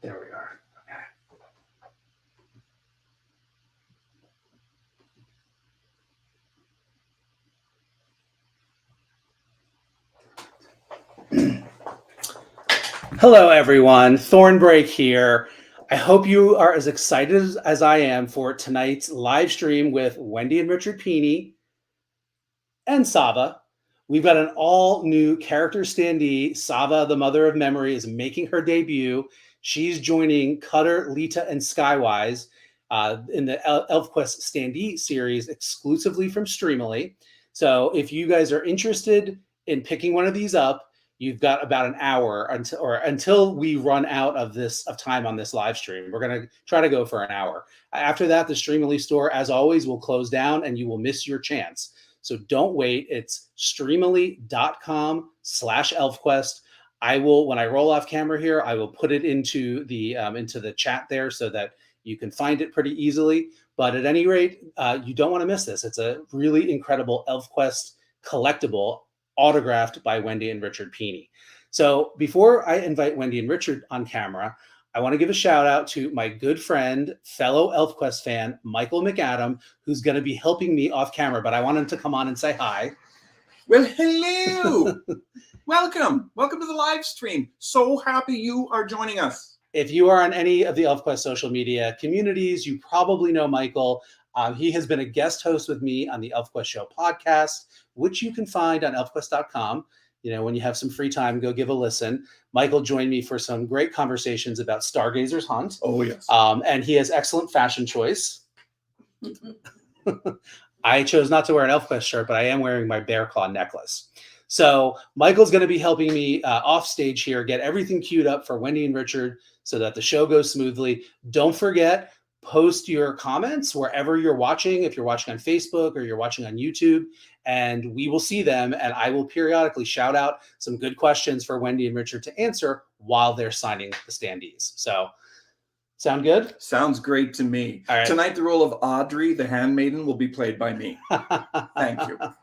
There we are. Okay. Hello, everyone. Thornbreak here. I hope you are as excited as I am for tonight's live stream with Wendy and Richard Pini and Sava. We've got an all-new character standee. Sava, the mother of memory, is making her debut. She's joining Cutter, Lita, and Skywise in the ElfQuest standee series exclusively from Streamily. So if you guys are interested in picking one of these up, you've got about an hour until we run out of time on this live stream. We're going to try to go for an hour. After that, the Streamily store, as always, will close down and you will miss your chance. So don't wait. It's streamily.com/ElfQuest. I will, when I roll off camera here, I will put it into the chat there so that you can find it pretty easily. But at any rate, you don't want to miss this. It's a really incredible ElfQuest collectible autographed by Wendy and Richard Pini. So before I invite Wendy and Richard on camera, I want to give a shout out to my good friend, fellow ElfQuest fan, Michael McAdam, who's going to be helping me off camera, but I want him to come on and say hi. Well, hello. Welcome to the live stream. So happy you are joining us. If you are on any of the ElfQuest social media communities, you probably know Michael. He has been a guest host with me on the ElfQuest Show podcast, which you can find on elfquest.com. You know, when you have some free time, go give a listen. Michael joined me for some great conversations about Stargazer's Hunt. Oh, yes. And he has excellent fashion choice. I chose not to wear an ElfQuest shirt, but I am wearing my bear claw necklace. So Michael's going to be helping me off stage here, get everything queued up for Wendy and Richard so that the show goes smoothly. Don't forget, post your comments wherever you're watching, if you're watching on Facebook or you're watching on YouTube, and we will see them, and I will periodically shout out some good questions for Wendy and Richard to answer while they're signing the standees. So, sound good? Sounds great to me. All right. Tonight, the role of Audrey, the handmaiden, will be played by me. Thank you. All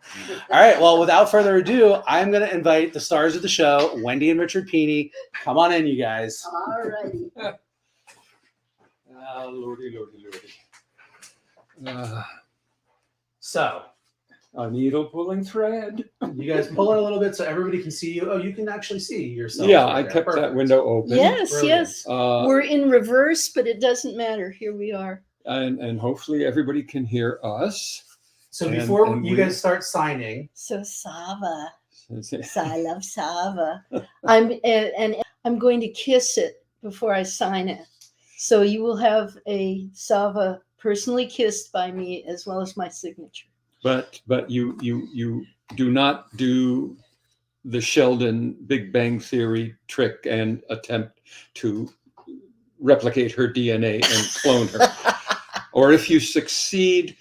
right. Well, without further ado, I'm going to invite the stars of the show, Wendy and Richard Pini. Come on in, you guys. All righty. Lordy. So, A needle pulling thread. you guys pull in a little bit so everybody can see you. Oh, you can actually see yourself. Yeah, right I there. kept Perfect. that window open. Yes, Brilliant. yes. Uh, We're in reverse, but it doesn't matter. Here we are. and hopefully everybody can hear us. So And- before and you we- guys start signing, So Sava, I love Sava. I'm going to kiss it before I sign it. So you will have a Sava personally kissed by me as well as my signature. But you do not do the Sheldon Big Bang Theory trick and attempt to replicate her DNA and clone her. Or if you succeed,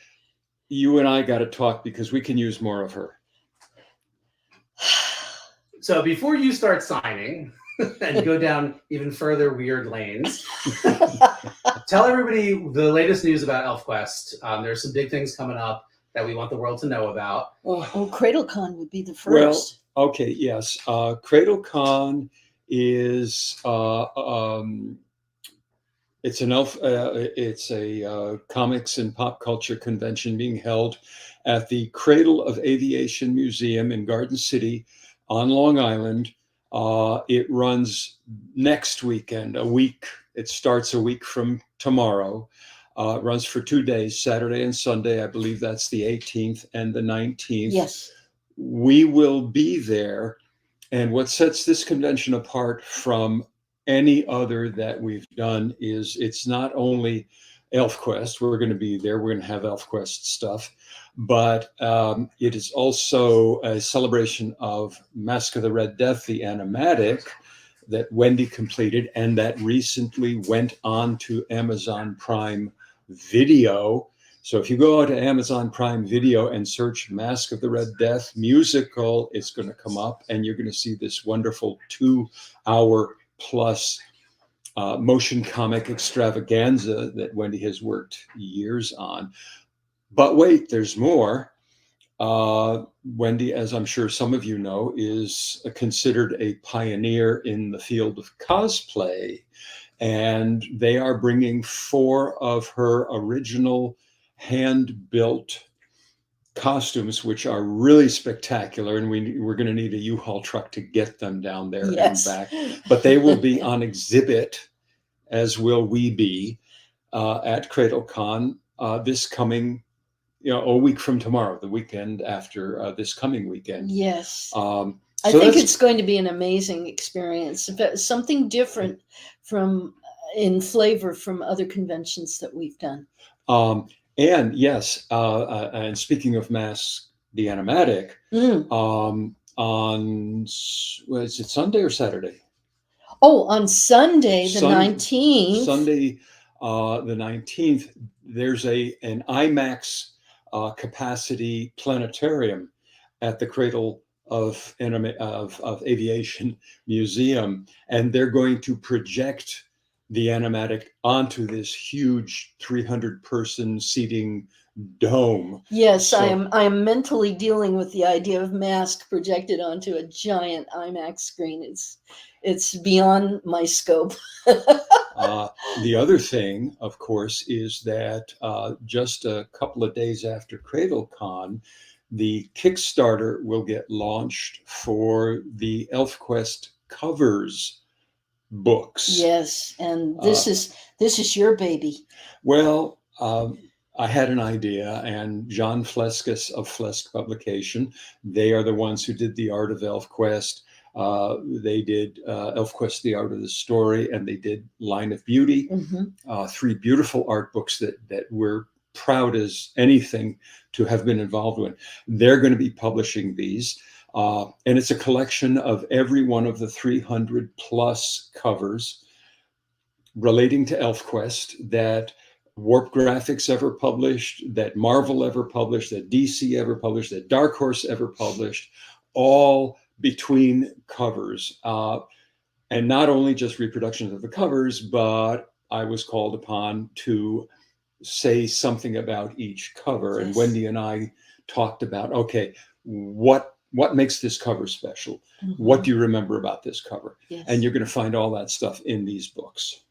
you and I got to talk because we can use more of her. so before you start signing and go down even further weird lanes, tell everybody the latest news about ElfQuest. There's some big things coming up that we want the world to know about. Oh, CradleCon would be the first. Well, okay, yes. CradleCon is it's a comics and pop culture convention being held at the Cradle of Aviation Museum in Garden City on Long Island. It runs next weekend, a week. It starts a week from tomorrow. It runs for 2 days, Saturday and Sunday. I believe that's the 18th and the 19th. Yes. We will be there. And what sets this convention apart from any other that we've done is it's not only ElfQuest. We're going to be there. We're going to have ElfQuest stuff. But it is also a celebration of Mask of the Red Death, the animatic, that Wendy completed and that recently went on to Amazon Prime Video. So if you go out to Amazon Prime Video and search Mask of the Red Death musical, it's going to come up and you're going to see this wonderful 2-hour plus motion comic extravaganza that Wendy has worked years on. But wait, there's more. Wendy, as I'm sure some of you know, is considered a pioneer in the field of cosplay. and they are bringing 4 of her original hand-built costumes, which are really spectacular, and we're going to need a U-Haul truck to get them down there Yes. and back. But they will be on exhibit, as will we be, at CradleCon this coming, a week from tomorrow, the weekend after this coming weekend. Yes. So I think that's- it's going to be an amazing experience, but something different in flavor from other conventions that we've done. And yes, and speaking of Mask the Animatic, on, was it Sunday or Saturday? Oh, on Sunday, the Sun- 19th. Sunday, the 19th, there's an IMAX capacity planetarium at the Cradle of Aviation Museum, and they're going to project the animatic onto this huge 300-person seating dome. Yes, So- I am mentally dealing with the idea of Mask projected onto a giant IMAX screen. It's beyond my scope. The other thing, of course, is that just a couple of days after CradleCon, the Kickstarter will get launched for the ElfQuest covers books. Yes, and this is your baby. Well, I had an idea, and John Fleskus of Flesk Publication, they are the ones who did the art of ElfQuest. They did ElfQuest, the Art of the Story, and they did Line of Beauty, 3 beautiful art books that we're proud as anything to have been involved with. They're going to be publishing these. And it's a collection of every one of the 300 plus covers relating to ElfQuest that Warp Graphics ever published, that Marvel ever published, that DC ever published, that Dark Horse ever published, all between covers. And not only just reproductions of the covers, but I was called upon to say something about each cover. Yes. And Wendy and I talked about, okay, what makes this cover special? What do you remember about this cover? Yes. And you're going to find all that stuff in these books.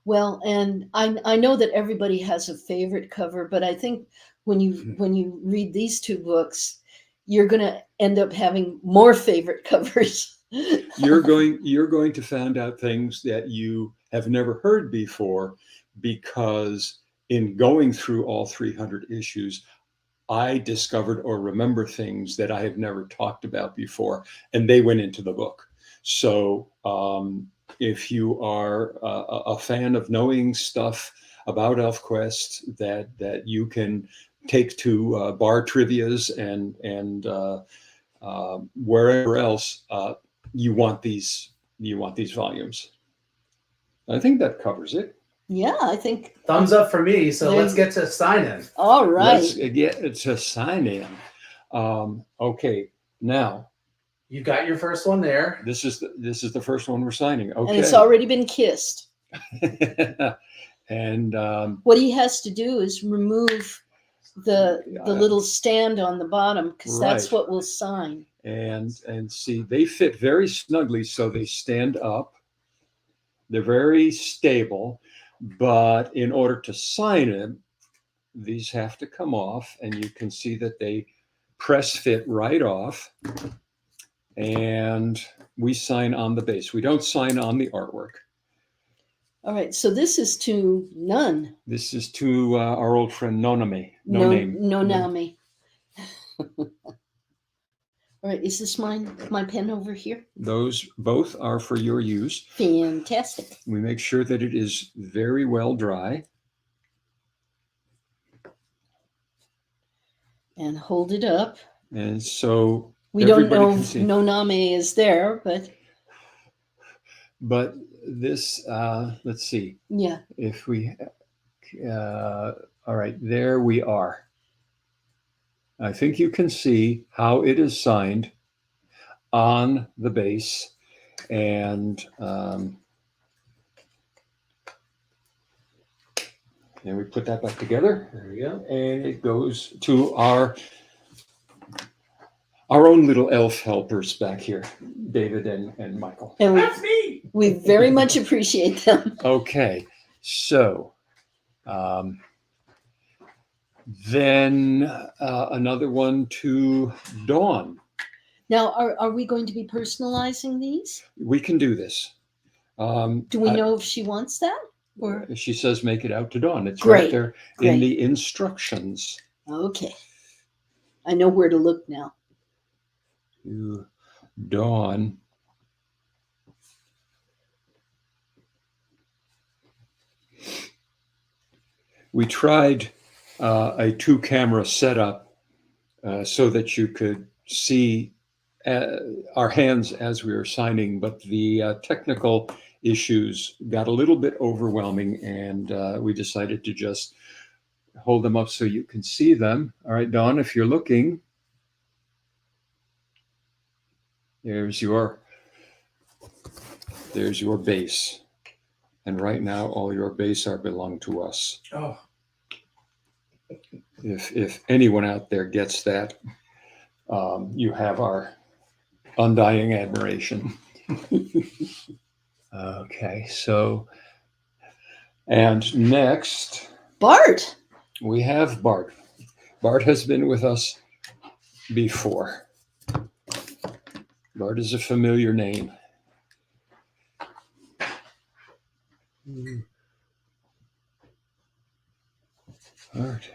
Well, and I know that everybody has a favorite cover, but I think when you read these 2 books, you're going to end up having more favorite covers. You're going to find out things that you have never heard before, because in going through all 300 issues, I discovered or remember things that I have never talked about before, and they went into the book. So if you are a fan of knowing stuff about ElfQuest that you can take to bar trivias and wherever else, you want these volumes. I think that covers it. Yeah, I think. Thumbs up for me. So There- let's get to sign-in. All right. Let's get to sign in. Okay, now You got your first one there. this is the first one we're signing. Okay, And it's already been kissed. and What he has to do is remove the Yeah. little stand on the bottom, because that's Right. what we'll sign. and see, they fit very snugly, so they stand up. They're very stable, but in order to sign it, these have to come off, and you can see that they press fit right off. And we sign on the base. We don't sign on the artwork. All right, so this is to none. This is to our old friend Noname. No name. Nonami. All right, is this my pen over here? Those both are for your use. Fantastic. We make sure that it is very well dry. And hold it up. And so We don't everybody know can if see. Nonami is there, But this, let's see, yeah. if we, all right, there we are. I think you can see how it is signed on the base. And then we put that back together. There we go. And it goes to our own little elf helpers back here, David and Michael. And That's me. We very much appreciate them. Okay, so then another one to Dawn. Now, are we going to be personalizing these? We can do this. Do we know if she wants that? Or She says make it out to Dawn. It's Great, right there great. in the instructions. okay, I know where to look now. To Dawn. We tried a 2-camera setup so that you could see our hands as we were signing, but the technical issues got a little bit overwhelming, and we decided to just hold them up so you can see them. All right, Dawn, if you're looking, there's your base. And right now, all your base are belong to us. Oh, If anyone out there gets that, you have our undying admiration. Okay, so, and next Bart. we have Bart. Bart has been with us before. Bart is a familiar name. Bart.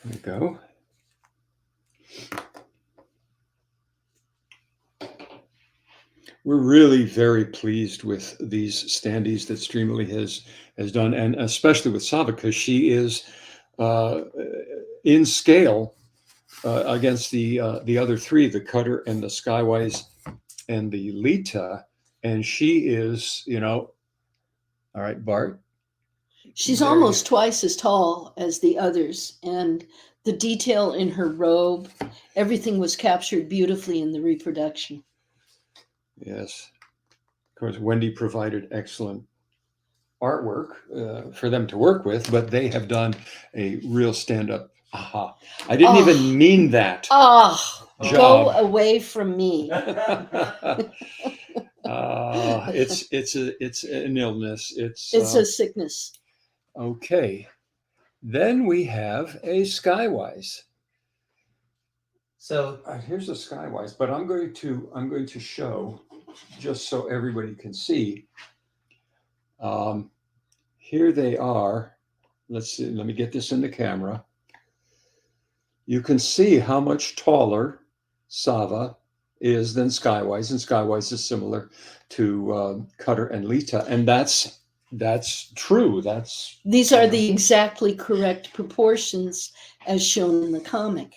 There we go. We're really very pleased with these standees that Streamily has done, and especially with Sava, because she is in scale against the other three, the Cutter and the Skywise and the Lita, and she is, all right, Bart. She's There almost twice as tall as the others, and the detail in her robe, everything was captured beautifully in the reproduction. Yes. Of course, Wendy provided excellent artwork for them to work with, but they have done a real stand-up. Aha. I didn't even mean that. Oh, go Job. away from me. It's an illness. It's a sickness. Okay. Then we have a Skywise. so Here's a Skywise, but I'm going to show just so everybody can see. Here they are. Let's see. Let me get this in the camera. You can see how much taller Sava is than Skywise, and Skywise is similar to Cutter and Lita, and that's true. These are the exactly correct proportions as shown in the comic.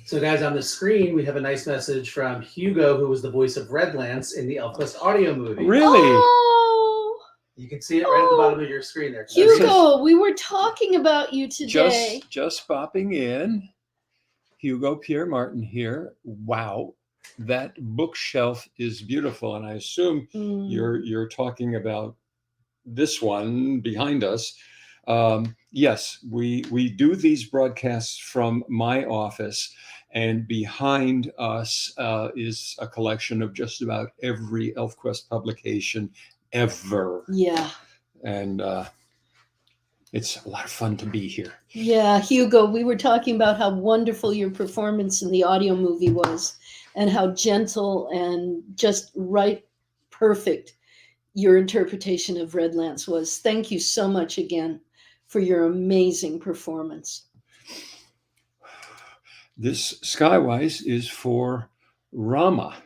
So guys, on the screen, we have a nice message from Hugo, who was the voice of Redlance in the ElfQuest audio movie. Really? Oh, You can see it right at the bottom of your screen there. Hugo, we were talking about you today. Just popping in. Hugo Pierre Martin here. Wow, that bookshelf is beautiful, and I assume you're talking about this one behind us. Yes, we do these broadcasts from my office, and behind us is a collection of just about every ElfQuest publication ever. Yeah. And it's a lot of fun to be here. Yeah, Hugo, we were talking about how wonderful your performance in the audio movie was, and how gentle and just right, perfect your interpretation of Redlance was. Thank you so much again for your amazing performance. This Skywise is for Rama.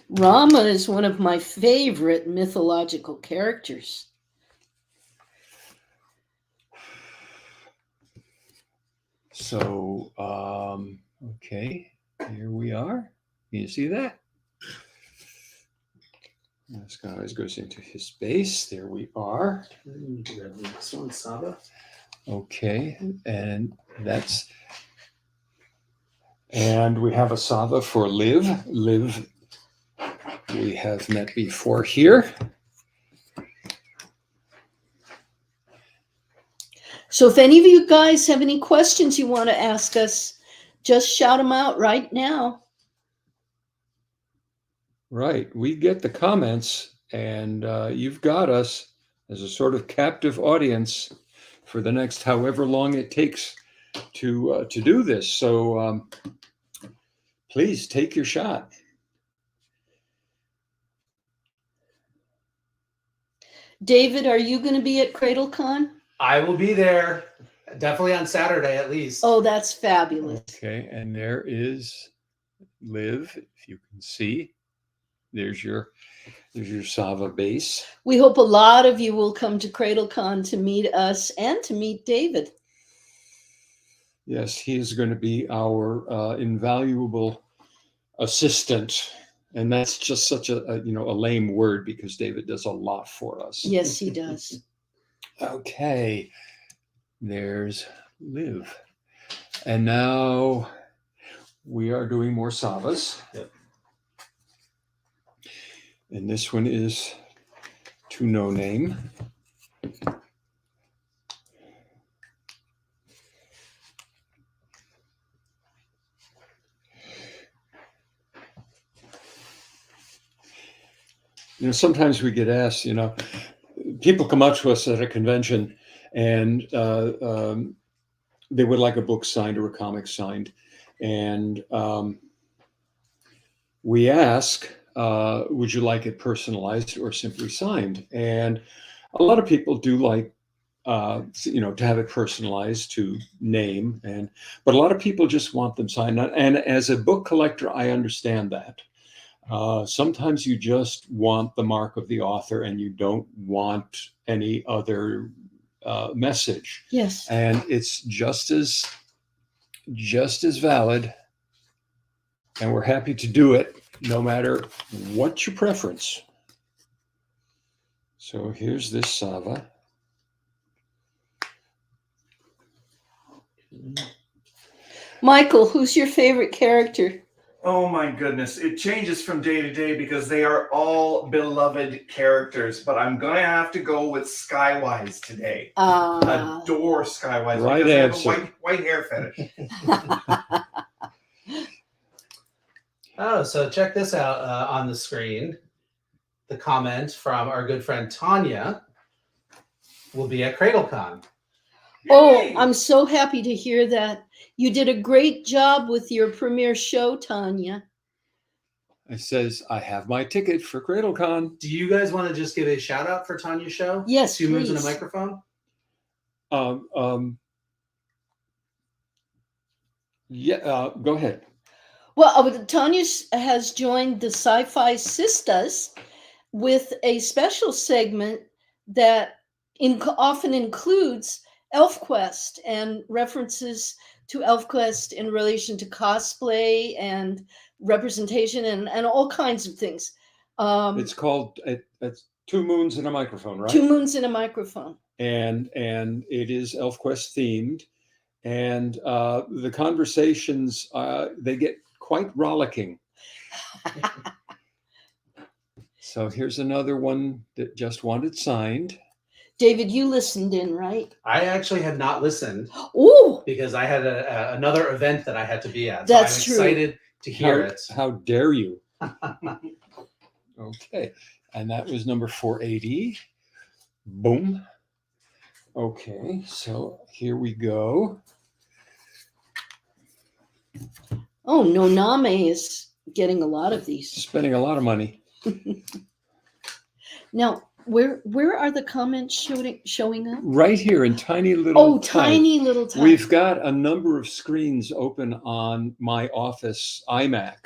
Rama is one of my favorite mythological characters. So, okay, here we are. Can you see that? This guy goes into his base. There we are. This one's Sava. Okay, and we have a Sava for Liv. Liv, we have met before here. So if any of you guys have any questions you want to ask us, just shout them out right now. Right. We get the comments, and you've got us as a sort of captive audience for the next however long it takes to do this. So please take your shot. David, are you going to be at CradleCon? I will be there, definitely on Saturday at least. Oh, that's fabulous. Okay, and there is Liv, if you can see. There's your Sava base. We hope a lot of you will come to CradleCon to meet us and to meet David. Yes, he is going to be our invaluable assistant. And that's just such a lame word because David does a lot for us. Yes, he does. Okay, there's Liv. And now we are doing more Savas. Yep. And this one is to no name. Sometimes we get asked, people come up to us at a convention and they would like a book signed or a comic signed. And we ask, would you like it personalized or simply signed? And a lot of people do like, to have it personalized to name. But a lot of people just want them signed. And as a book collector, I understand that. Sometimes you just want the mark of the author and you don't want any other message. Yes. And it's just as valid. And we're happy to do it no matter what your preference. So here's this Sava. Michael, who's your favorite character? Oh my goodness. It changes from day to day because they are all beloved characters, but I'm going to have to go with Skywise today. Adore Skywise. Right because answer. I have a white hair fetish. Oh, so check this out on the screen. The comment from our good friend Tanya will be at CradleCon. Oh, Yay! I'm so happy to hear that. You did a great job with your premiere show, Tanya. It says, I have my ticket for CradleCon. Do you guys want to just give a shout out for Tanya's show? Yes, 2 moons in a please. microphone? Yeah, go ahead. Well, Tanya has joined the Sci-Fi Sisters with a special segment that often includes ElfQuest and references to ElfQuest in relation to cosplay and representation and all kinds of things. It's called it's 2 moons in a microphone, right? 2 moons in a microphone. And it is ElfQuest themed, and the conversations they get quite rollicking. So here's another one that just wanted signed. David, you listened in, right? I actually have not listened Oh, because I had another event that I had to be at. That's so true. I'm excited to hear it. How dare you? Okay, and that was number 480. Boom. Okay, so here we go. oh, Noname is getting a lot of these. Spending a lot of money. Now, where are the comments showing up? Right here in tiny little. Oh, tiny little type. We've got a number of screens open on my office iMac,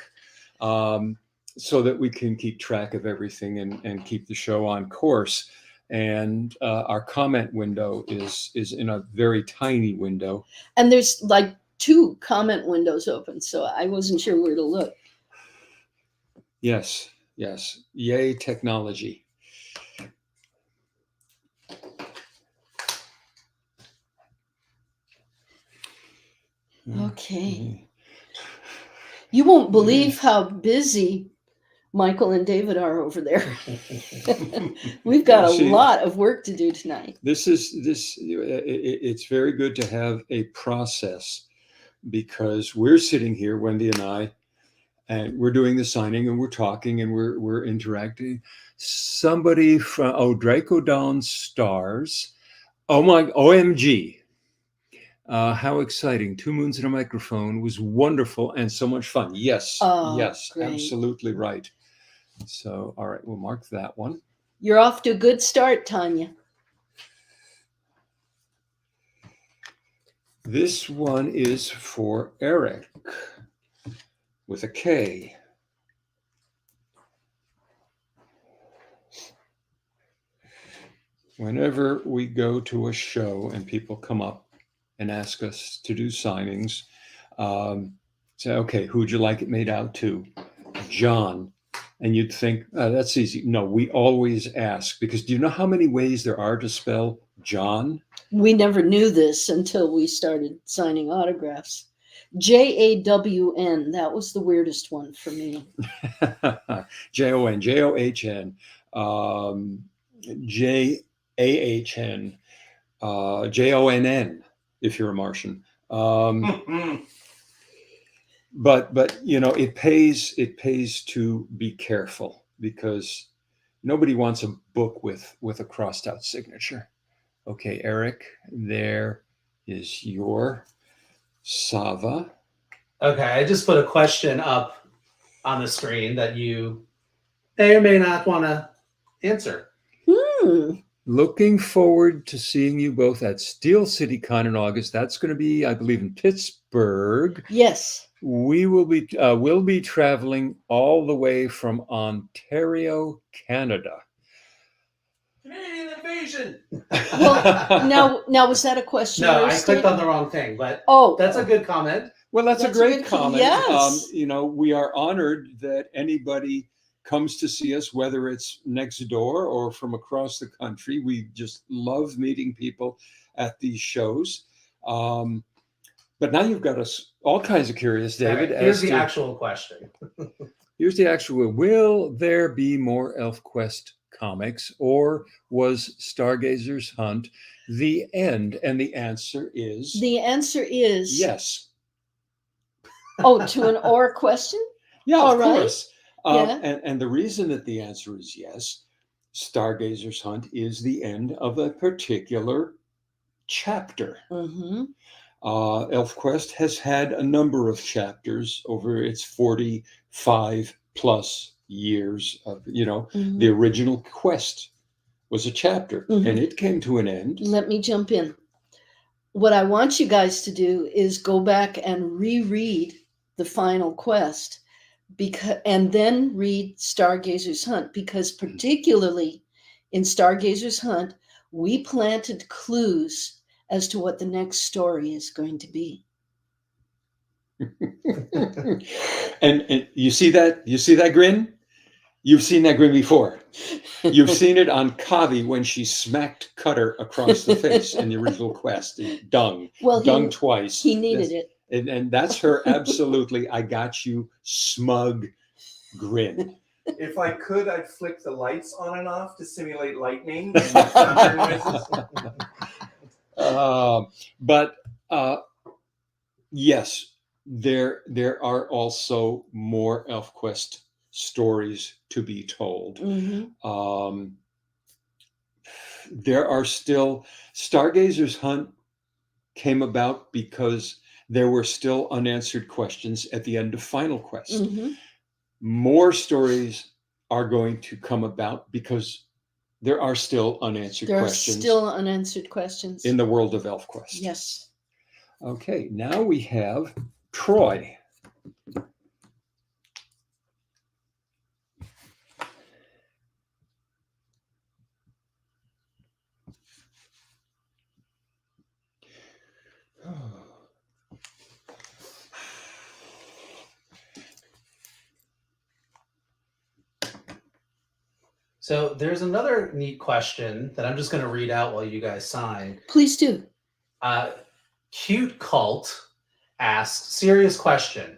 so that we can keep track of everything and keep the show on course. And our comment window is in a very tiny window. And there's like 2 comment windows open, so I wasn't sure where to look. Yes. Yay, technology. Okay. You won't believe how busy Michael and David are over there. We've got a See, lot of work to do tonight. It's very good to have a process, because we're sitting here, Wendy and I, and we're doing the signing and we're talking and we're interacting. Somebody from Draco Dawn Stars. Oh my OMG. How exciting. 2 moons and a microphone was wonderful and so much fun. Yes, Oh, yes, great. absolutely right. So, all right, we'll mark that one. You're off to a good start, Tanya. This one is for Eric with a K. Whenever we go to a show and people come up and ask us to do signings, say, okay, who'd you like it made out to? John. And you'd think, that's easy. No, we always ask, because do you know how many ways there are to spell John? We never knew this until we started signing autographs. J-A-W-N, that was the weirdest one for me. J-O-N, J-O-H-N, J-A-H-N, J-O-N-N, if you're a Martian. But you know, it pays to be careful, because nobody wants a book with a crossed out signature. Okay, Eric, there is your Sava. Okay, I just put a question up on the screen that you may or may not want to answer. Looking forward to seeing you both at Steel City Con in August. That's going to be, I believe, in Pittsburgh. Yes. We will be we'll be traveling all the way from Ontario, Canada. Canadian invasion. Well, now was that a question? No, or a I clicked statement? on the wrong thing, but Oh, that's a good comment. Well, that's a That's a great good- comment. yes. You know, we are honored that anybody comes to see us, whether it's next door or from across the country. We just love meeting people at these shows. But now you've got us all kinds of curious, David. All right, here's as the to- actual question. Here's the actual. Will there be more ElfQuest comics, or was Stargazer's Hunt the end? And the answer is the answer is yes. Oh, to an or question? Yeah, All of right. course. Yeah. And the reason that the answer is yes, Stargazer's Hunt is the end of a particular chapter. Mm-hmm. ElfQuest has had a number of chapters over its 45 plus years of, you know, Mm-hmm. the original quest was a chapter, Mhm. and it came to an end. Let me jump in. What I want you guys to do is go back and reread the final quest, and then read Stargazer's Hunt, because particularly in Stargazer's Hunt, we planted clues as to what the next story is going to be. And you see that grin? You've seen that grin before. You've seen it on Kavi when she smacked Cutter across the face in the original quest. Dung. Well, Dung twice. he needed it. And that's her absolutely, I got you, smug grin. If I could, I'd flick the lights on and off to simulate lightning and thunder noises. But yes, there are also more ElfQuest stories to be told. Mm-hmm. There are still, Stargazer's Hunt came about because there were still unanswered questions at the end of Final Quest. Mm-hmm. More stories are going to come about because there are still unanswered There questions are still unanswered questions. in the world of ElfQuest. Yes. Okay, now we have Troy. So there's another neat question that I'm just going to read out while you guys sign. Please do. Cute Cult asks, serious question.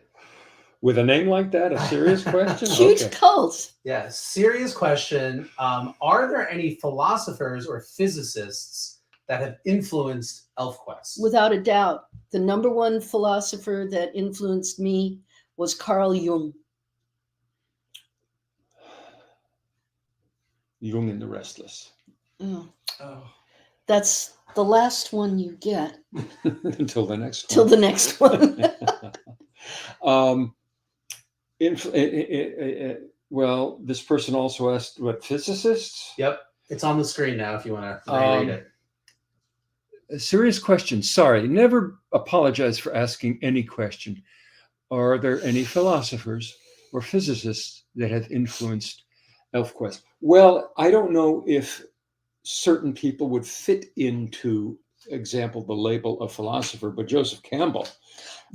With a name like that, a serious question? Huge Okay. cult. Yeah, serious question. Are there any philosophers or physicists that have influenced ElfQuest? Without a doubt, the number one philosopher that influenced me was Carl Jung. Jung and the Restless. Oh, Oh. that's the last one you get Until the next till one. the next one. Well, this person also asked, what, physicists? Yep, it's on the screen now if you want to read it. A serious question. Sorry, never apologize for asking any question. Are there any philosophers or physicists that have influenced ElfQuest? Well, I don't know if certain people would fit into, example, the label of philosopher, but Joseph Campbell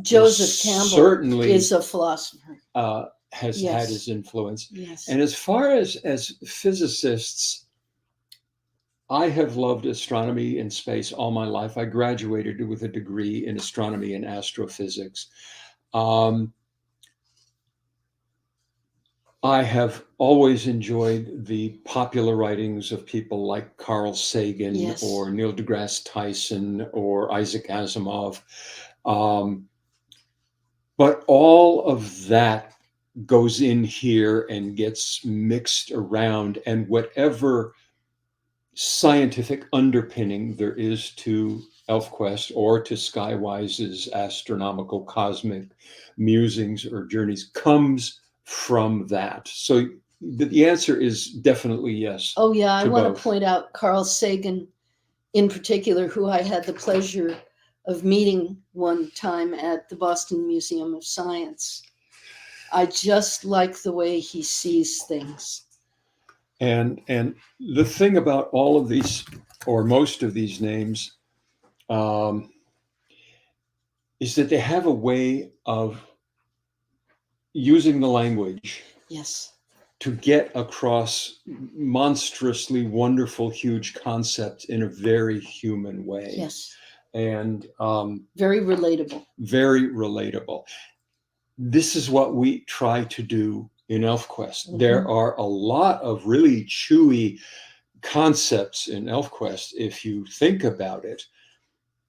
Joseph Campbell certainly is a philosopher. has Yes. had his influence. Yes. And as far as physicists, I have loved astronomy and space all my life. I graduated with a degree in astronomy and astrophysics. I have always enjoyed the popular writings of people like Carl Sagan Yes. or Neil deGrasse Tyson or Isaac Asimov. But all of that goes in here and gets mixed around, and whatever scientific underpinning there is to ElfQuest or to Skywise's astronomical cosmic musings or journeys comes from that. So the answer is definitely yes. Oh, yeah. I to want both. to point out Carl Sagan in particular, who I had the pleasure of meeting one time at the Boston Museum of Science. I just like the way he sees things. And the thing about all of these, or most of these names, is that they have a way of using the language Yes. to get across monstrously wonderful, huge concepts in a very human way. Yes. And Very relatable. very relatable. This is what we try to do in ElfQuest. Mhm. There are a lot of really chewy concepts in ElfQuest if you think about it,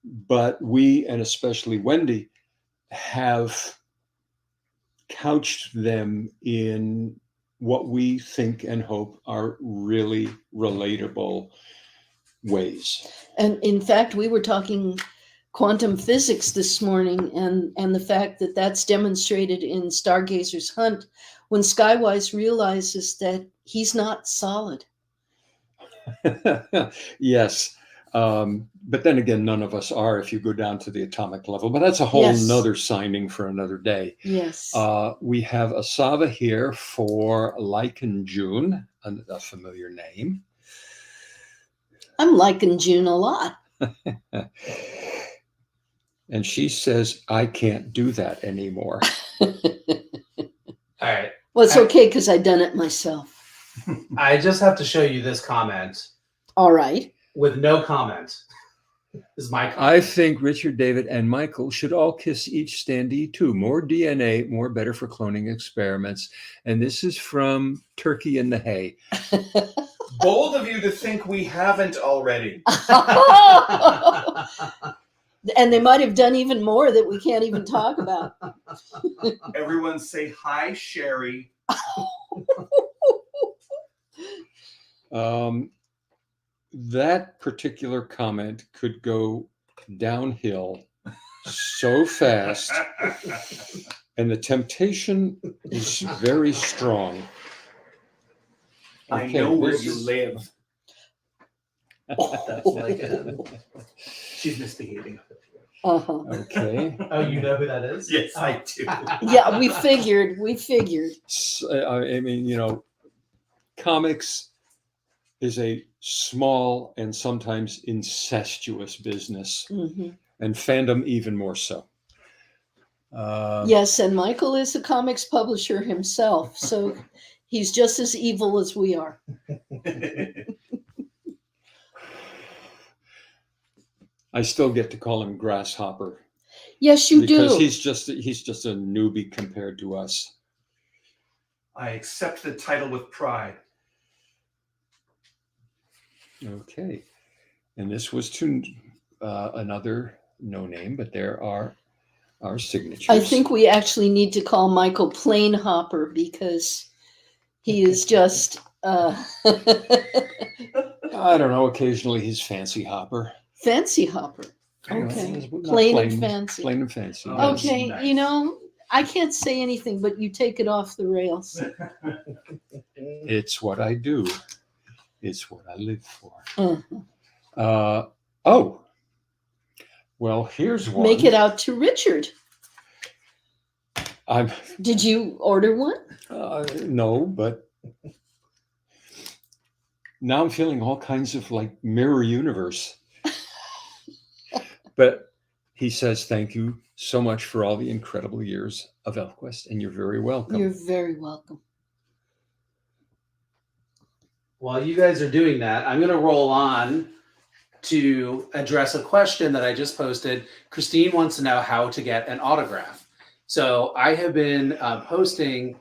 but we, and especially Wendy, have couched them in what we think and hope are really relatable ways. And in fact, we were talking quantum physics this morning, and the fact that that's demonstrated in Stargazer's Hunt when Skywise realizes that he's not solid. Yes. But then again, none of us are if you go down to the atomic level. But that's a whole Yes. nother signing for another day. Yes. We have a Sava here for Lycan June, a familiar name. I'm liking June a lot. And she says, I can't do that anymore. All right. Well, it's okay because I've done it myself. I just have to show you this comment All right. with no comment. This is my comment. I think Richard, David, and Michael should all kiss each standee too. More DNA, more better for cloning experiments. And this is from Turkey in the Hay. Bold of you to think we haven't already. And they might have done even more that we can't even talk about. Everyone say hi, Sherry. That particular comment could go downhill so fast, and the temptation is very strong. I Okay, know where this you is- live. That's like she's misbehaving. Uh-huh. Okay. Oh, you know who that is? Yes, I do. Yeah, we figured. I mean, you know, comics is a small and sometimes incestuous business, Mhm. and fandom even more so. Yes, and Michael is a comics publisher himself, so he's just as evil as we are. I still get to call him Grasshopper. Yes, you because do. he's just a newbie compared to us. I accept the title with pride. Okay, and this was to another no name, but there are our signatures. I think we actually need to call Michael Plain Hopper because he is just. I don't know. Occasionally, he's fancy hopper. Fancy Hopper. Okay. Not Plain and fancy. Plain and fancy. Oh, yes. Okay, Nice. you know, I can't say anything, but you take it off the rails. It's what I do. It's what I live for. Uh, Oh, well, here's one. Make it out to Richard. I'm Did you order one? no, but now I'm feeling all kinds of like mirror universe. But he says, thank you so much for all the incredible years of ElfQuest, and you're very welcome. You're very welcome. While you guys are doing that, I'm going to roll on to address a question that I just posted. Christine wants to know how to get an autograph. So I have been posting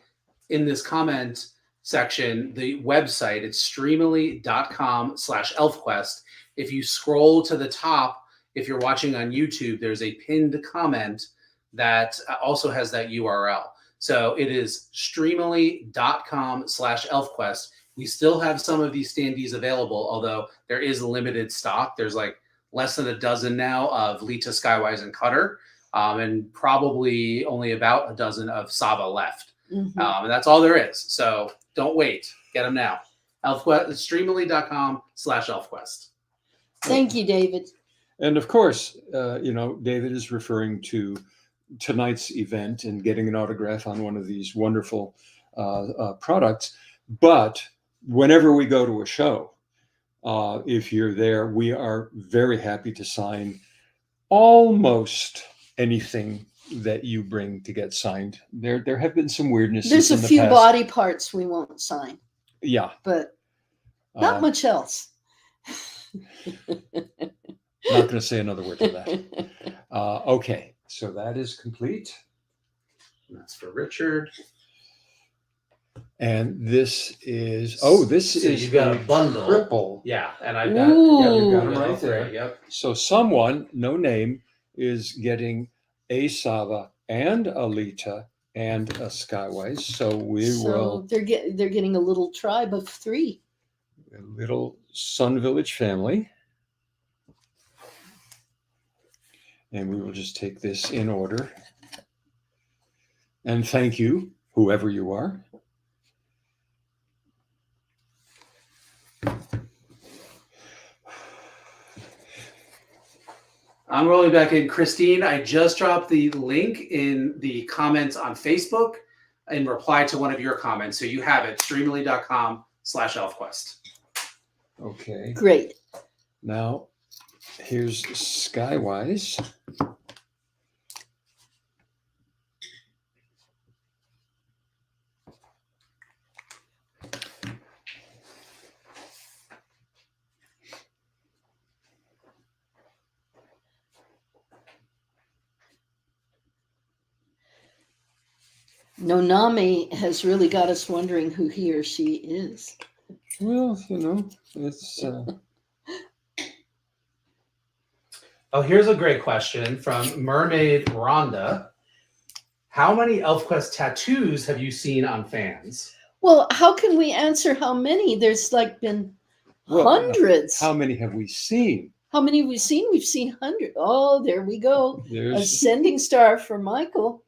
in this comment section the website. It's streamily.com/elfquest. If you scroll to the top, if you're watching on YouTube, there's a pinned comment that also has that URL. So it is streamily.com/elfquest. We still have some of these standees available, although there is limited stock. There's like less than a dozen now of Lita, Skywise, and Cutter, and probably only about a dozen of Saba left. Mhm. And that's all there is. So don't wait. Get them now. ElfQuest, streamily.com/elfquest. Thank you, David. And of course, David is referring to tonight's event and getting an autograph on one of these wonderful products. But whenever we go to a show, if you're there, we are very happy to sign almost anything that you bring to get signed. There have been some weirdnesses. There's a in the few past. body parts we won't sign, Yeah. but not Uh, much else. Not going to say another word to that. Okay, so that is complete. And that's for Richard. And this is So is you've got a bundle. triple. Yeah, and I've got Ooh. yeah, you've got Right them right there. there. Yep. So someone, no name, is getting a Sava and a Lita and a Skywise. So we will, they're getting a little tribe of 3. a little Sun Village family. And we will just take this in order. And thank you, whoever you are. I'm rolling back in. Christine, I just dropped the link in the comments on Facebook in reply to one of your comments. So you have it, streamily.com/elfquest. Okay. Great. Now, here's Skywise. Nonami has really got us wondering who he or she is. Well, it's Oh, here's a great question from Mermaid Rhonda. How many ElfQuest tattoos have you seen on fans? Well, how can we answer how many? There's like been Well, hundreds. how many have we seen? How many have we seen? We've seen hundreds. Oh, there we go. There's Ascending star for Michael.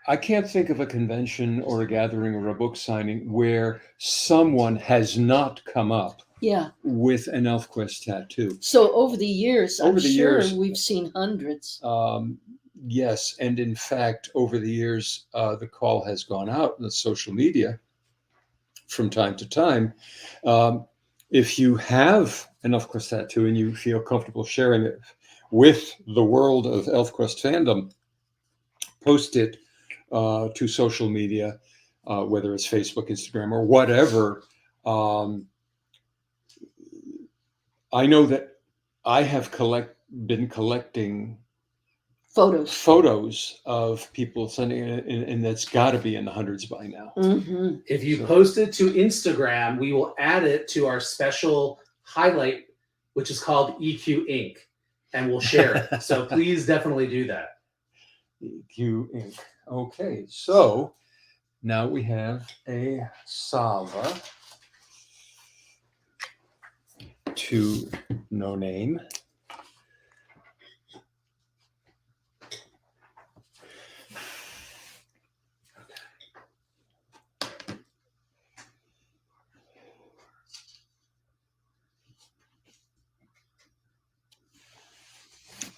I can't think of a convention or a gathering or a book signing where someone has not come up Yeah. with an ElfQuest tattoo. So over the years, I'm Over the sure years- we've seen hundreds. Yes, and in fact, over the years, the call has gone out in the social media from time to time. If you have an ElfQuest tattoo and you feel comfortable sharing it with the world of ElfQuest fandom, post it to social media, whether it's Facebook, Instagram, or whatever. I know that I have been collecting Photos. of people sending it, and that's got to be in the hundreds by now. Mm-hmm. If you So- post it to Instagram, we will add it to our special highlight, which is called EQ Inc. And we'll share it. So please definitely do that. EQ Inc. Okay, so now we have a Sava to no name.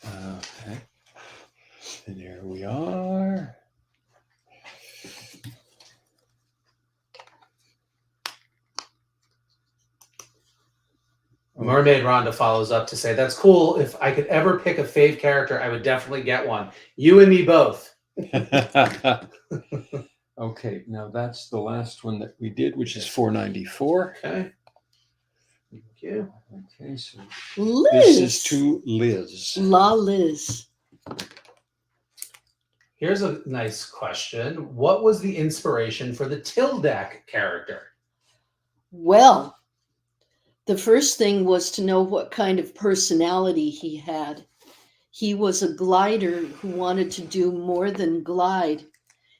Okay, and there we are. Mermaid Rhonda follows up to say, that's cool. If I could ever pick a fave character, I would definitely get one. You and me both. Okay, now that's the last one that we did, which is 494. Okay. Thank you. Okay, so Liz. this is to Liz. La Liz. Here's a nice question. What was the inspiration for the Tildak character? Well, the first thing was to know what kind of personality he had. He was a glider who wanted to do more than glide.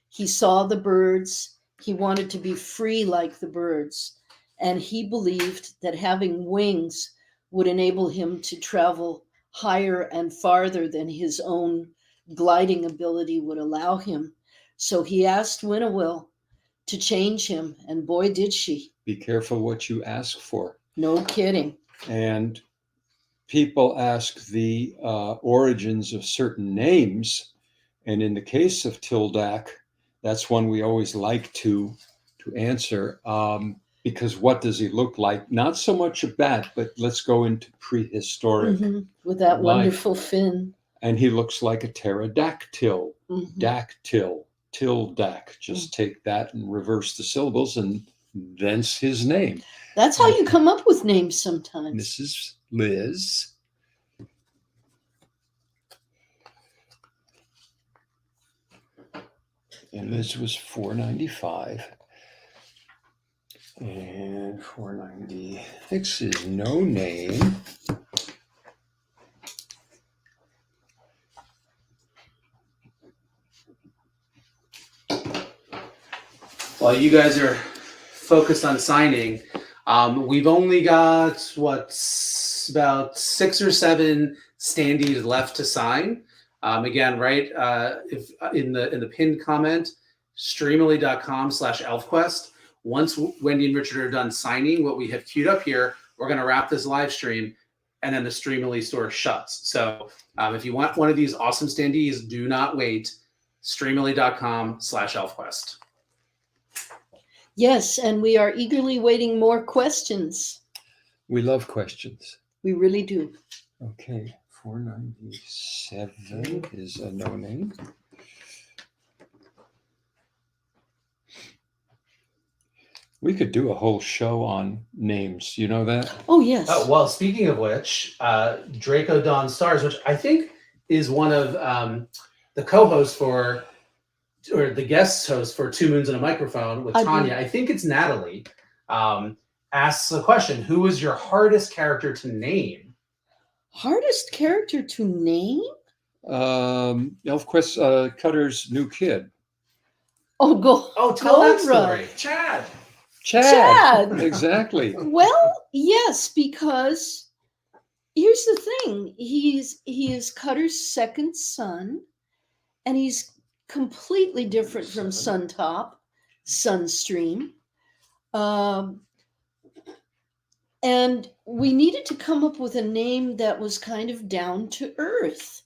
He saw the birds. He wanted to be free like the birds. And he believed that having wings would enable him to travel higher and farther than his own gliding ability would allow him. So he asked Winnowill to change him, and boy, did she. Be careful what you ask for. No kidding. And people ask the origins of certain names. And in the case of Tildak, that's one we always like to answer. Because what does he look like? Not so much of that, but let's go into prehistoric. With that life. wonderful fin. And he looks like a pterodactyl. Mhm. Dactyl, tildak. Just take that and reverse the syllables, and thence his name. That's how you come up with names sometimes. This is Liz. And Liz was 495. And 496 is no name. While you guys are focused on signing, we've only got about 6 or 7 standees left to sign. Again, right? If in the pinned comment, streamily.com/ElfQuest. Once Wendy and Richard are done signing what we have queued up here, we're going to wrap this live stream, and then the Streamily store shuts. So if you want one of these awesome standees, do not wait. Streamily.com/ElfQuest. Yes, and we are eagerly waiting more questions. We love questions. We really do. Okay, 497 is a no name. We could do a whole show on names. You know that? Oh, yes. Oh, well, speaking of which, Draco Dawn Stars, which I think is one of the co-hosts for, or the guest host for 2 Moons and a Microphone with I Tanya, I think it's Natalie, asks a question. Who was your hardest character to name? Hardest character to name? ElfQuest Cutter's new kid. Oh, Oh, tell that Goldra. story. Chad. Chad. Exactly. Well, yes, because here's the thing. He is Cutter's second son, and he's completely different from Suntop, Sunstream. And we needed to come up with a name that was kind of down to earth.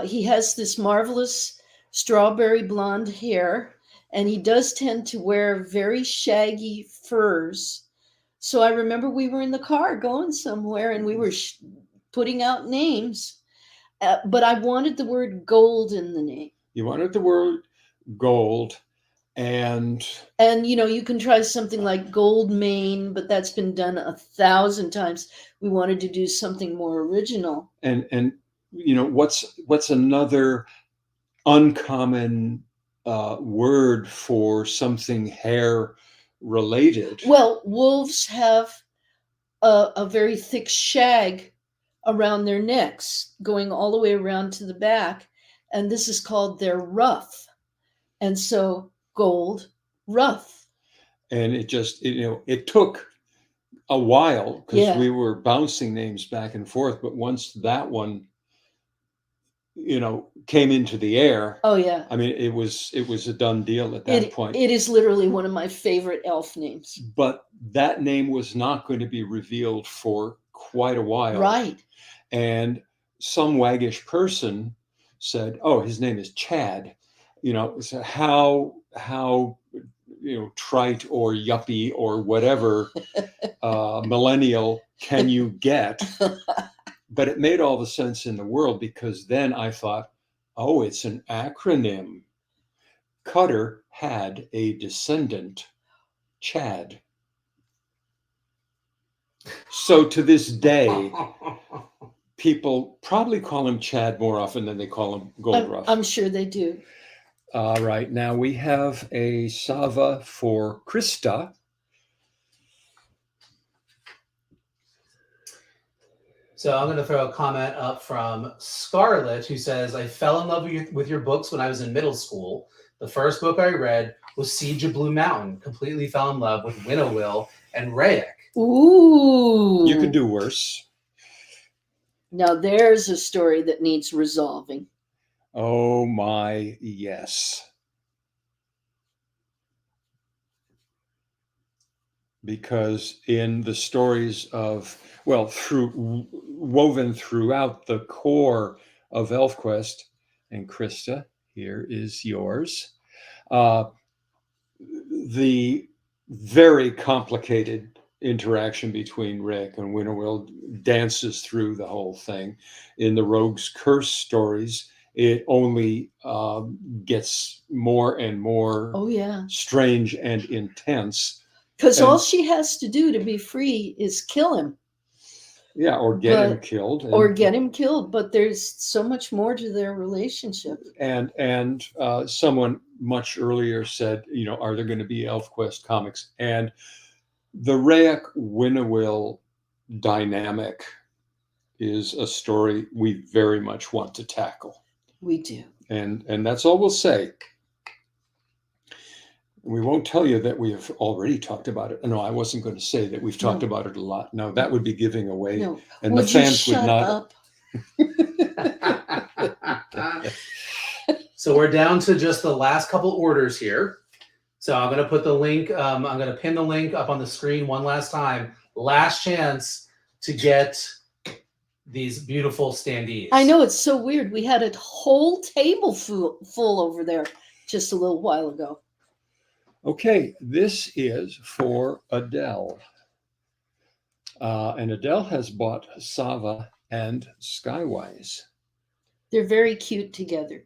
He has this marvelous strawberry blonde hair, and he does tend to wear very shaggy furs. So I remember we were in the car going somewhere, and we were putting out names, but I wanted the word gold in the name. You wanted the word gold, And you can try something like gold mane, but that's been done 1,000 times. We wanted to do something more original. and what's another uncommon word for something hair related? Well, wolves have a very thick shag around their necks, going all the way around to the back, and this is called their ruff. And so gold ruff. And it took a while because we were bouncing names back and forth, but once that one came into the air, oh yeah, I mean, it was a done deal at that point. It is literally one of my favorite elf names. But that name was not going to be revealed for quite a while, right? And some waggish person said, "Oh, his name is Chad." So how trite or yuppie or whatever millennial can you get? But it made all the sense in the world, because then I thought, oh, it's an acronym. Cutter had a descendant, Chad. So to this day, people probably call him Chad more often than they call him Gold Ruff. I'm sure they do. All right, now we have a Sava for Krista. So I'm going to throw a comment up from Scarlett, who says, I fell in love with your books when I was in middle school. The first book I read was Siege of Blue Mountain. Completely fell in love with Winnowill and Rayek. Ooh. You could do worse. Now there's a story that needs resolving. Oh my, yes. Because in the stories of, woven throughout the core of ElfQuest, and Krista, here is yours, the very complicated interaction between Rick and Winnowill dances through the whole thing. In the Rogue's Curse stories, it only gets more and more strange and intense. Because all she has to do to be free is kill him. Yeah, or get him killed. But there's so much more to their relationship. And someone much earlier said, are there going to be ElfQuest comics? And the Rayek-Winnowill dynamic is a story we very much want to tackle. We do. And that's all we'll say. We won't tell you that we have already talked about it. No, I wasn't going to say that we've talked about it a lot. No, that would be giving away. No. And the fans would not. So we're down to just the last couple orders here. So I'm going to put the link, I'm going to pin the link up on the screen one last time. Last chance to get these beautiful standees. I know, it's so weird. We had a whole table full over there just a little while ago. Okay, this is for Adele. And Adele has bought Sava and Skywise. They're very cute together.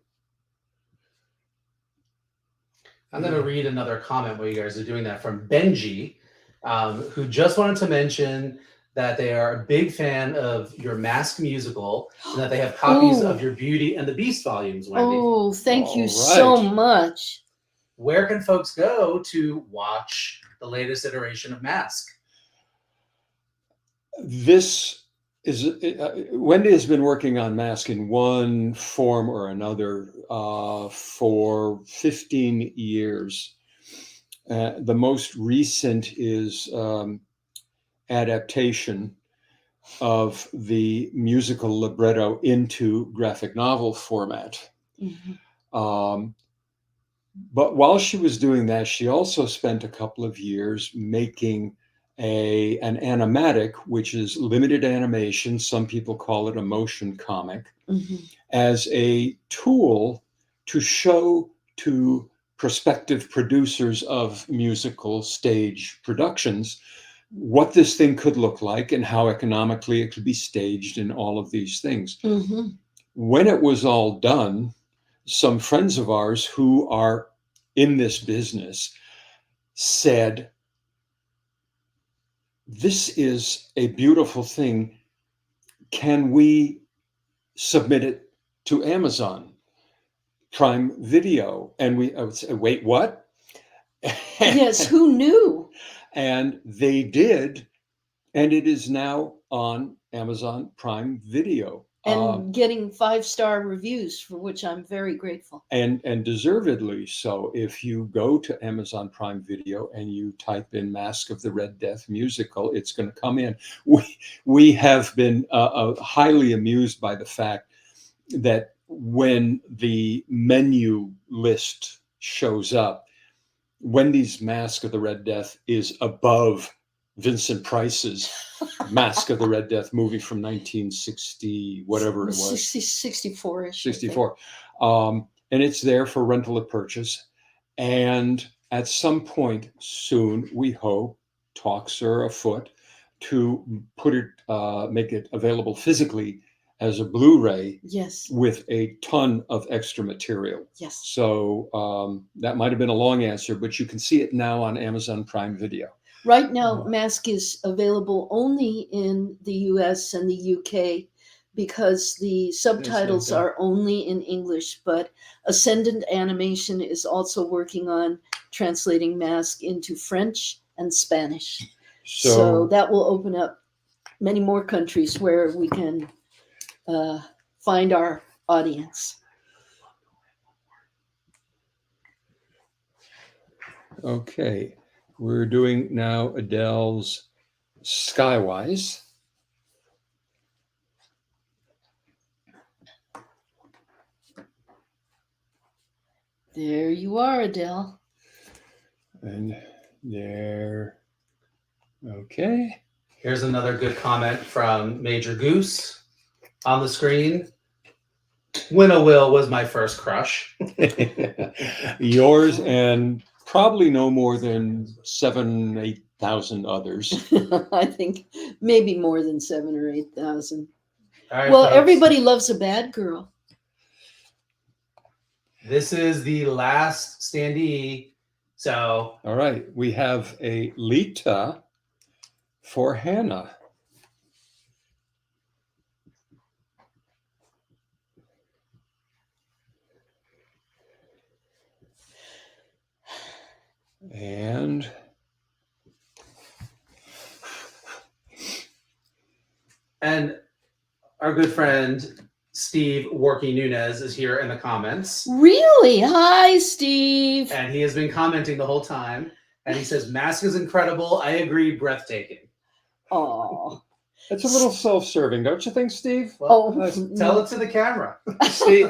I'm going to read another comment while you guys are doing that from Benji, who just wanted to mention that they are a big fan of your Mask musical and that they have copies of your Beauty and the Beast volumes, Wendy. Oh, thank you so much. Where can folks go to watch the latest iteration of Mask? This is Wendy has been working on Mask in one form or another for 15 years. The most recent is adaptation of the musical libretto into graphic novel format. Mm-hmm. But while she was doing that, she also spent a couple of years making an animatic, which is limited animation. Some people call it a motion comic, as a tool to show to prospective producers of musical stage productions what this thing could look like and how economically it could be staged and all of these things. When it was all done, some friends of ours who are in this business said, this is a beautiful thing. Can we submit it to Amazon Prime Video? And I would say, wait, what? Yes, who knew? And they did. And it is now on Amazon Prime Video. And getting 5-star reviews, for which I'm very grateful. And deservedly so. If you go to Amazon Prime Video and you type in Mask of the Red Death musical, it's going to come in. We have been highly amused by the fact that when the menu list shows up, Wendy's Mask of the Red Death is above Vincent Price's Mask of the Red Death movie from 1960, whatever it was. 64-ish. 64. And it's there for rental or purchase. And at some point soon, we hope, talks are afoot, to put it, make it available physically as a Blu-ray. Yes. With a ton of extra material. Yes. So that might have been a long answer, but you can see it now on Amazon Prime Video. Right now, Mask is available only in the US and the UK because the subtitles are only in English, but Ascendant Animation is also working on translating Mask into French and Spanish. So that will open up many more countries where we can find our audience. Okay. We're doing now Adele's Skywise. There you are, Adele. And there. Okay. Here's another good comment from Major Goose on the screen. Winnowill was my first crush. Yours and probably no more than 7,000, 8,000 others. I think maybe more than 7,000 or 8,000. Right, well, folks. everybody loves a bad girl. This is the last standee. So, all right, we have a Lita for Hannah. And our good friend Steve Worky Nunez is here in the comments. Really? Hi, Steve. And he has been commenting the whole time. And he says, Mask is incredible. I agree, breathtaking. Oh. That's a little self-serving, don't you think, Steve? Well, tell it to the camera. Steve,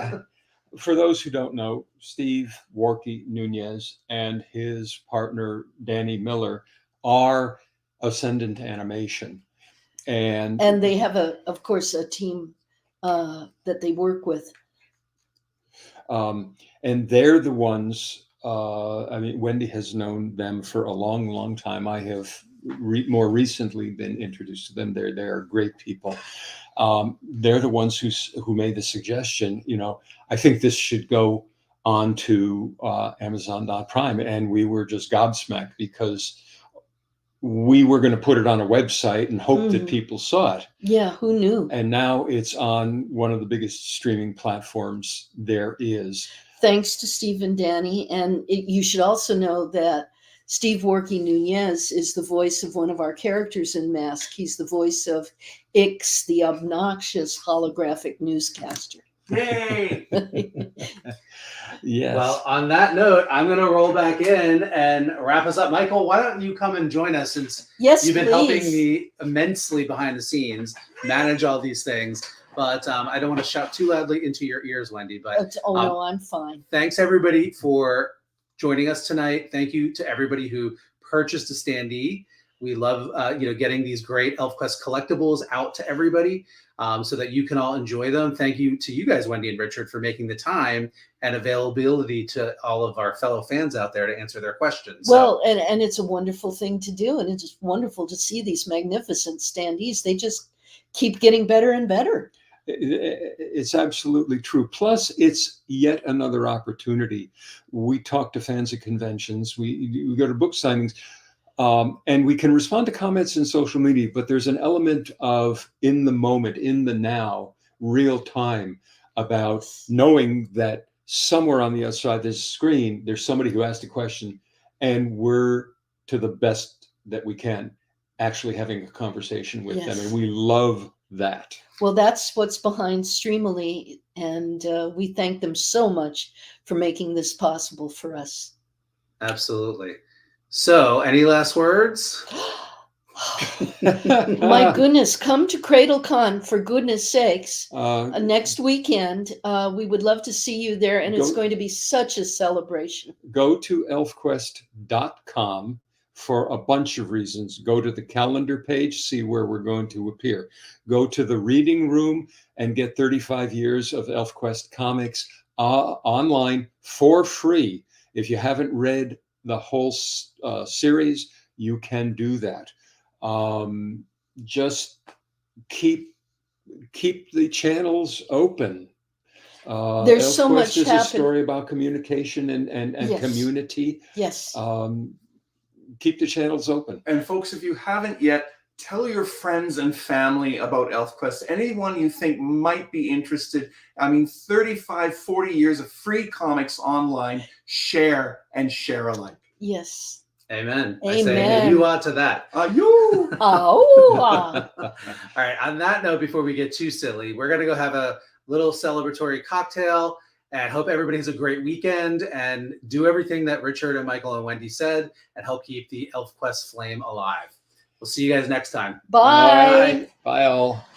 for those who don't know, Steve Worky Nunez and his partner, Danny Miller, are Ascendant Animation. And they have, of course, a team that they work with. And they're the ones, I mean, Wendy has known them for a long, long time. I have more recently been introduced to them. They're great people. They're the ones who made the suggestion, you know, I think this should go on to Amazon.Prime. And we were just gobsmacked because we were going to put it on a website and hope that people saw it. Yeah, who knew? And now it's on one of the biggest streaming platforms there is. Thanks to Steve and Danny. And you should also know that Steve Worky Nunez is the voice of one of our characters in Mask. He's the voice of Ix, the obnoxious holographic newscaster. Yay! Yes. Well, on that note, I'm going to roll back in and wrap us up. Michael, why don't you come and join us since you've been helping me immensely behind the scenes manage all these things. But I don't want to shout too loudly into your ears, Wendy. But no, I'm fine. Thanks, everybody, for joining us tonight. Thank you to everybody who purchased a standee. We love getting these great ElfQuest collectibles out to everybody so that you can all enjoy them. Thank you to you guys, Wendy and Richard, for making the time and availability to all of our fellow fans out there to answer their questions. Well, and it's a wonderful thing to do. And it's just wonderful to see these magnificent standees. They just keep getting better and better. It's absolutely true. Plus, it's yet another opportunity. We talk to fans at conventions. We go to book signings, and we can respond to comments in social media. But there's an element of in the moment, in the now, real time, about knowing that somewhere on the other side of this screen, there's somebody who asked a question, and we're, to the best that we can, actually having a conversation with them, and we love that. Well, that's what's behind Streamily, and we thank them so much for making this possible for us. Absolutely. So, any last words? My goodness, come to CradleCon for goodness sakes. Next weekend, we would love to see you there, and it's going to be such a celebration. Go to ElfQuest.com for a bunch of reasons. Go to the calendar page, see where we're going to appear. Go to the reading room and get 35 years of ElfQuest comics online for free. If you haven't read the whole series, you can do that. Just keep the channels open. There's so much is happening. A story about communication and Yes. community. Yes. Keep the channels open. And folks, if you haven't yet, tell your friends and family about ElfQuest. Anyone you think might be interested. I mean, 35, 40 years of free comics online. Share and share alike. Yes. Amen. I Amen. say you ought to that. You. Oh. All right. On that note, before we get too silly, we're going to go have a little celebratory cocktail, and hope everybody has a great weekend, and do everything that Richard and Michael and Wendy said, and help keep the ElfQuest flame alive. We'll see you guys next time. Bye. Bye all.